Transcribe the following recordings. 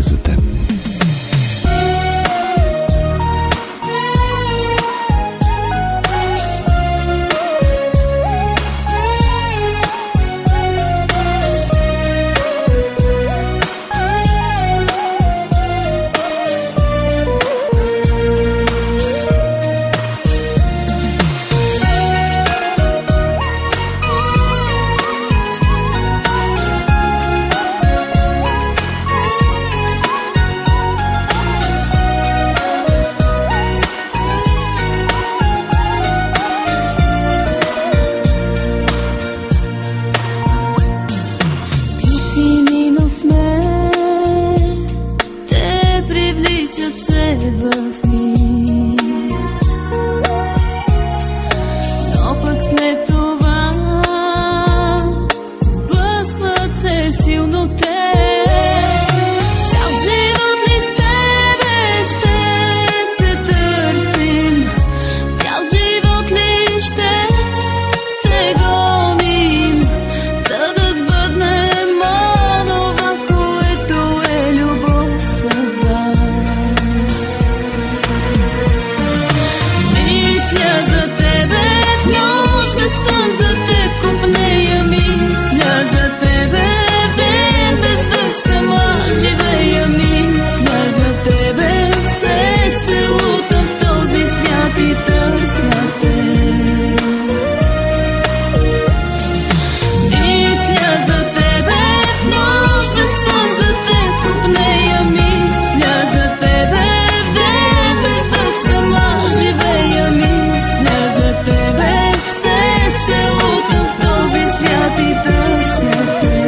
за теб. Привличат се в миг, но пък след това сблъскват се силно те. Цял живот ли с тебе ще се търсим, цял живот ли ще се гоним, за да сбъднем онова, което е любов, съдба. Мисля за тебе в нощ без сън, за теб копнея, мисля за тебе в ден без дъх, сама живея, мисля за тебе, все се лутам в този свят и търся те. Мисля за тебе в нощ без сън, за теб копнея, мисля за тебе в ден без дъх, сама живея, мисля за тебе, все се лутам в този свят и търся те.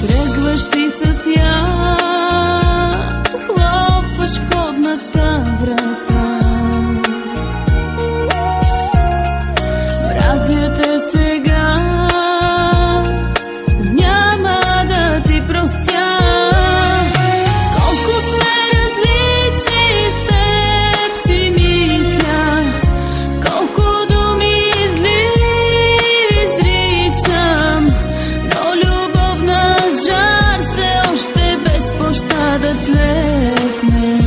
Тръгваш си с яд, хлопваш входната врата. Мразя те сега, няма да ти простя. Колко сме различни с теб си мисля, колко думи зли изричам, но любовна жар все още без пощада тлее в мен.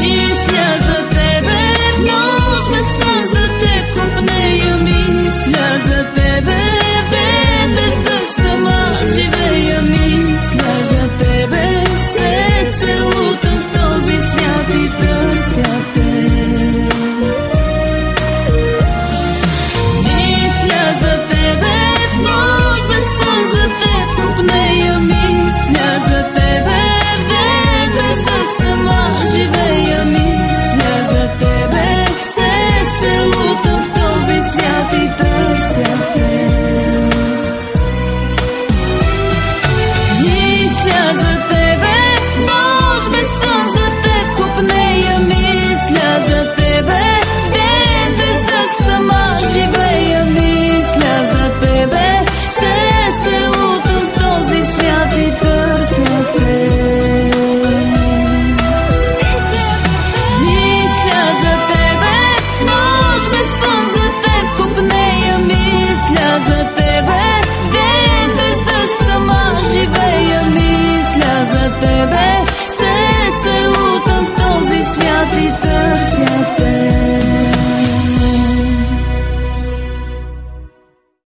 Мисля за тебе в нощ без сън, за теб копнея, мисля за тебе в ден без дъх, сама живея, мисля за тебе, все се лутам в този свят и търся те. Мисля за тебе в нощ без сън, за теб копнея, мисля за тебе в ден без дъх, сама живея, мисля за тебе, все се лутам в този свят и търся те. Мисля за тебе в нощ без сън, за теб копнея, мисля за тебе в ден без дъх, сама живея, мисля за тебе, все се лутам в този свят и търся те. Мисля за тебе в нощ без сън, за теб копнея, мисля за тебе в ден без дъх, сама живея, мисля за тебе,